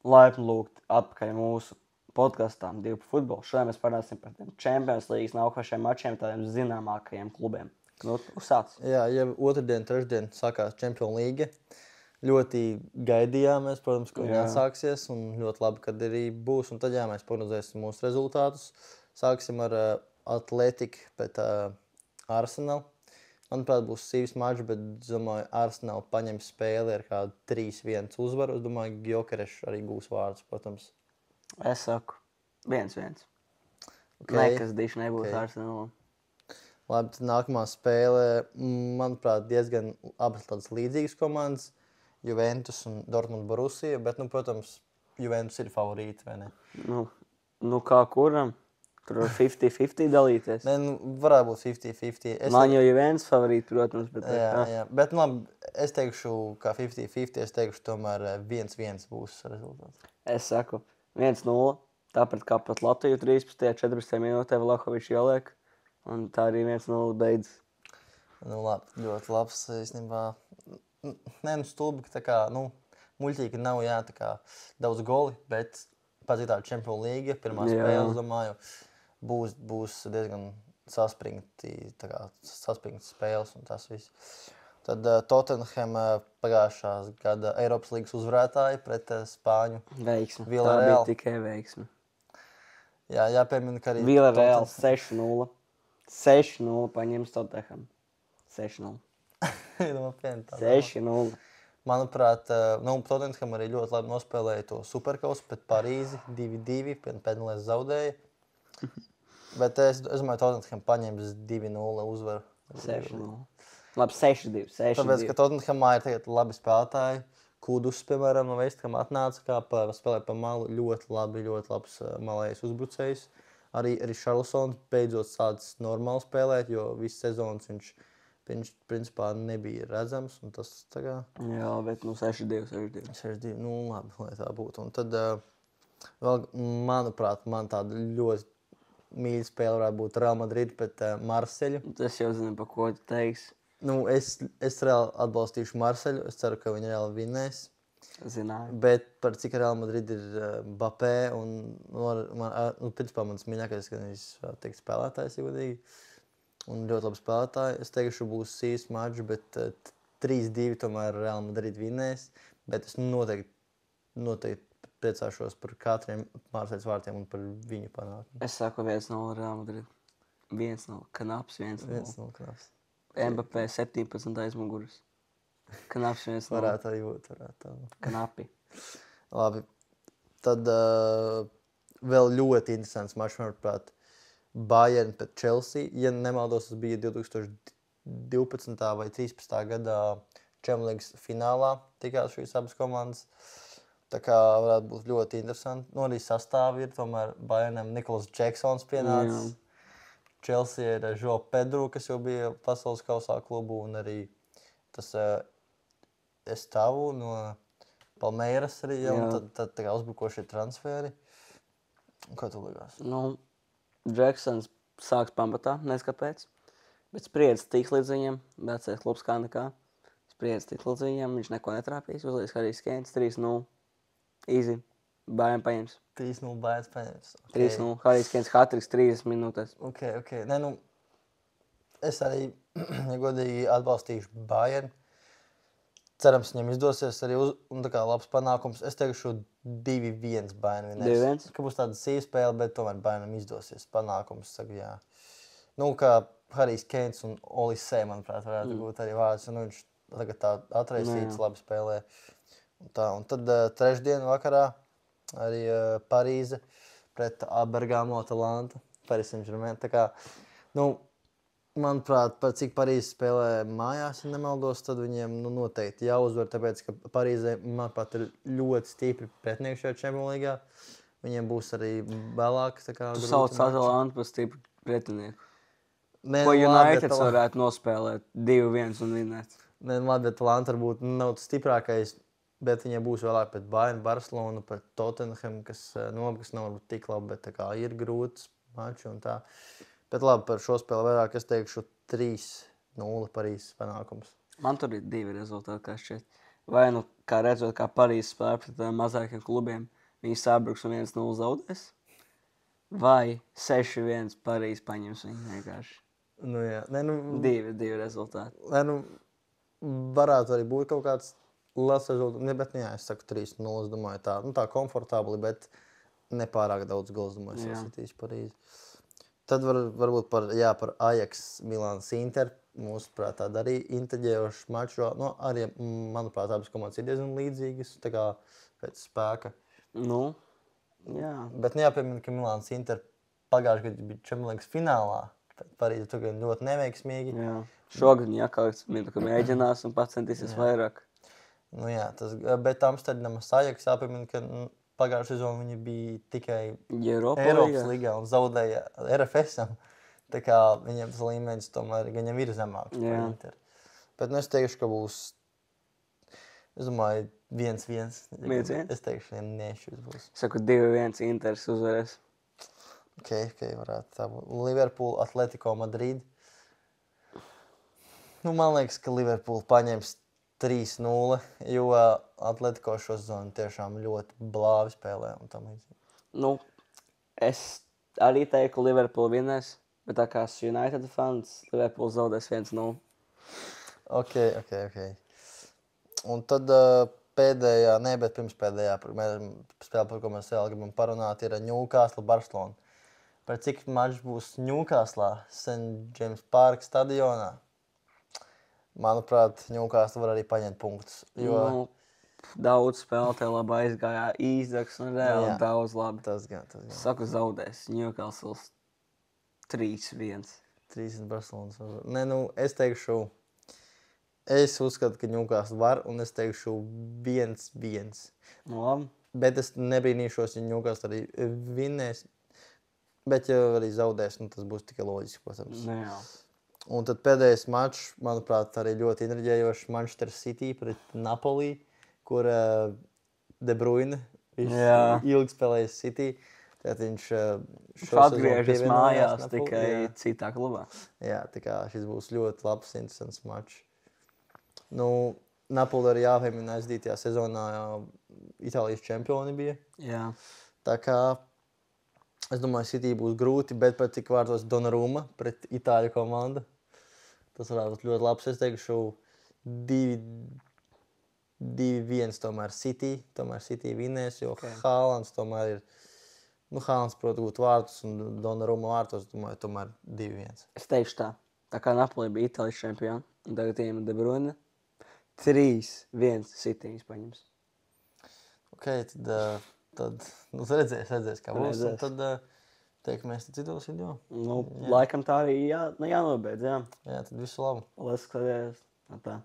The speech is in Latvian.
Laipni lūgt atpakaļ mūsu podkastām Divi par futbolu. Šodien mēs parunāsim par tiem Champions Leagues nākošajiem mačiem, tādiem zināmākajiem klubiem. Uzsāc. Jā, jau otrdien, trešdien sākās Champions League. Ļoti gaidījām mēs, protams, ka viņa sāksies, un ļoti labi, kad arī būs. Un tad jā, mēs prognozēsim mūsu rezultātus. Sāksim ar Atletiku pret Arsenalu. Manuprāt, būs sīvs mačs, bet, domāju, Arsenal paņems spēli ar kādu 3-1 uzvaru. Es domāju, Gjokerešs arī gūs vārdus, protams. Es saku 1-1. Okay. Nekas diši nebūs Arsenalam. Labi, tad nākamā spēle, manuprāt, diezgan abas tādas līdzīgas komandas. Juventus un Dortmund Borussia, bet, protams, Juventus ir favorīti, vai ne? Nu kā kuram? Tur var 50-50 dalīties. Ne, varētu būt 50-50. Man jau Juventus favorīti, protams, bet... Jā. Bet, labi, es teikšu, kā 50-50, es teikšu, tomēr 1-1 būs rezultāts. Es saku 1-0, tāpēc kā pat Latviju 13-14 minūtē Vlahovičs ieliek, un tā arī 1-0 beidzas. Labi, ļoti labs, īstenībā. Stulbi, ka tā kā, muļķīgi nav, tā kā daudz goli, bet pazītā Champions League, pirmā spēle, es domāju, būs diezgan saspringts spēles un tas viss. Tad Tottenham pagājušās gada Eiropas līgas uzvarētāji pret Spāņu. Veiksme. Villarreal. Tā bija tikai veiksme. Jā, jāpiemina, ka arī Villarreal 6-0. 6-0 paņems Tottenham. 6-0. 6-0. Manuprāt, Tottenham arī ļoti labi nospēlēja to Superkausu pret Parīzi 2-2, pēdējais zaudēja. Bet es domāju, Tottenham paņems 2-0 uzvaru. 6-0. Labi, 6-2. Tāpēc, ka Tottenhamā ir tagad labi spēlētāji. Kudus, piemēram, no West Ham atnāca, kā spēlēja pa malu. Ļoti labs malējs uzbrucējs. Arī Richarlisons beidzot sācis normāli spēlēt, jo visu sezonas viņš principā nebija redzams. Un tas tā kā... Jā, bet 6-2. 6-2, labi, lai tā būtu. Un tad vēl, manuprāt, man tāda ļoti mīļa spēle varētu būt Real Madrid pret Marseļu. Es jau zinu, pa ko tu teiksi. Es reāli atbalstīšu Marseļu. Es ceru, ka viņi reāli vinnēs. Zināju. Bet par cik Real Madrid ir Mbappé un principā mans mīļākais spēlētājs, godīgi. Un ļoti labi spēlētāji. Es teikšu, būs sīvs mačs, bet 3-2 tomēr Real Madrid vinnēs. Bet es noteikti priecāšos par katriem Marseļas vārtiem un par viņu panākumu. Es saku 1-0 Real Madrid. 1-0. Knaps 1-0. 1-0 knaps. Mbappé 17 aizmuguras. Knaps 1-0. Varētu arī būt. Knapi. Labi. Tad vēl ļoti interesants mačs, manuprāt, Bayern pret Chelsea. Ja nemaldos, tas bija 2012. vai 13. gadā Champions League finālā tikās šīs abas komandas. Tā kā varētu būt ļoti interesanti. Arī sastāvi ir, tomēr Bayernam Nikolas Džeksons pienācis. Chelsea ir Joao Pedro, kas jau bija pasaules kausā klubu, un arī tas Estavu no Palmeiras arī jau, un tad tā kā uzbrukošie transferi. Kā tu likās? Džeksons sāks pamatā, neskapēc, bet spriedz tiks līdz viņam, vecais klubs kā nekā. Spriedz tiks līdz viņam, viņš neko netrāpīs, uzliek Harijs Keins 3-0. Easy. Bayern paņems. 3-0 Bayern paņems. 3-0. Harijs Keins hat-triks 30 minūtēs. Ok. Es arī, ja godīgi, atbalstīšu Bayern. Cerams, viņam izdosies arī un tā kā labs panākums. Es teikšu 2-1 Bayern vinnēs. 2-1? Ka būs tāda sīva spēle, bet tomēr Bayernam izdosies panākums. Saku, jā. Kā Harijs Keins un Olise, manuprāt, varētu būt arī vārds. Viņš tagad tā atraisīts, labi spēlē. Un tad trešdien vakarā arī Parīze pret Bergamo Atalanta. Paris Saint-Germain. Tā kā, manuprāt, par cik Parīze spēlē mājās, ja nemaldos, tad viņiem noteikti jāuzvar, tāpēc, ka Parīzē, manuprāt, ir ļoti stipri pretinieki šajā Champions League'ā. Viņiem būs arī vēlāk. Tu sauc Atalantu par stipru pretinieku. Ko United varētu nospēlēt 2-1 un vinnēt? Labi, bet Atalanta varbūt nav tas stiprākais. Bet viņiem būs vēlāk pret Bayern, Barcelonu, pret Tottenham, kas nav varbūt tik labi, bet tā kā ir grūts mači un tā. Bet labi, par šo spēli vairāk es teikšu 3-0 Parīzes panākums. Man tur ir 2 rezultāti, kā šķiet. Vai kā redzot, kā Parīzes spēlē pret mazākiem klubiem, viņi sabruks un 1-0 zaudēs? Vai 6-1 Parīzes paņems viņu vienkārši? Nu, jā. Nē, nu, Divi rezultāti. nē, nu, varētu arī būt kaut kāds labs rezultāts. Ne, bet, jā, es saku 3-0, es domāju, tā komfortabli, bet nepārāk daudz gols, domāju, Jā. sasitīs Parīzi. Tad varbūt par Ajax, Milāns, Inter. Mūsuprāt, tāda arī inteģējoša maču. Nu, arī, manuprāt, abas komandas ir diezgan līdzīgas, tā kā pēc spēka. Nu, jā. Bet jāpiemina, ka Milāns Inter pagājušajā gadā bija Champions League finālā. Parīzi tur gan ļoti neveiksmīgi. Jā. Šogad viņi atkal mēģinās un pats centīsies vairāk. Nu, jā, bet Amsterdamas Ajax jāpiemina, ka pagājušajā sezonā viņi bija tikai Eiropas līgā un zaudēja RFS-am. Tā kā viņiem tas līmenis tomēr viņam ir zemāks par Inter. Bet nu, es teikšu, ka būs, es domāju, 1-1. 1-1? Es teikšu, nešķiet būs. Saku 2-1 Inters uzvarēs. Ok, varētu tā būt. Liverpool, Atletico Madrid. Nu, man liekas, ka Liverpool paņems 3-0, jo Atletico šo sezonu tiešām ļoti blāvi spēlē un tam līdzīgi. Nu, es arī teiktu, ka Liverpool vinnēs, bet tā kā esmu United fans, Liverpool zaudēs 1-0. Ok. Un tad pēdējā, bet pirms pēdējā spēle, par ko mēs vēl gribam parunāt, ir Newcastle Barcelona. Par cik mačs būs Newcastlā, St. James Park stadionā? Manuprāt, Newcastle var arī paņemt punktus. Jo... Nu, daudz spēlētāju labi aizgājā, Īzaks un reāli daudz labi. Tas gan. Saku zaudēs Newcastle 3-1. 3-1 Barcelonas. Nē, nu, es teikšu, es uzskatu, ka Newcastle var, un es teikšu 1-1. Nu, labi. Bet es nebrīnīšos, ja Newcastle arī vinnēs. Bet, ja arī zaudēs, nu, tas būs tikai loģiski, protams. Nu, jā. Un tad pēdējais mačs, manuprāt, arī ļoti enerģējošs Manchester City pret Napoli, kur De Bruyne ilgi spēlējis City. Tad viņš atgriežas mājās Napoli, tikai citā klubā. Jā, tā kā šis būs ļoti labs, interesants mačs. Nu, Napoli arī jāpiemina aizdītajā sezonā Itālijas čempioni bija. Jā. Tā kā es domāju, City būs grūti, bet pat cik vārtos Donnarumma pret Itāļu komandu. Tas varētu būt ļoti labs. Es teikšu 2-1 tomēr City. Tomēr City vinnēs, jo Haalands tomēr ir... Nu, Haalands, protams, gūt vārtus un Donnarumma vārtos, domāju, tomēr 2-1. Es teikšu tā. Tā kā Napoli bija Itālijas čempioni, un tagad ieņem De Bruyne, 3-1 City paņems. Ok, tad nu, redzēs, kā būs. Un tad tiekamies citos video. Nu, laikam tā arī jānobeidz, jā. Jā, tad visu labu. Lai skaties. Tā.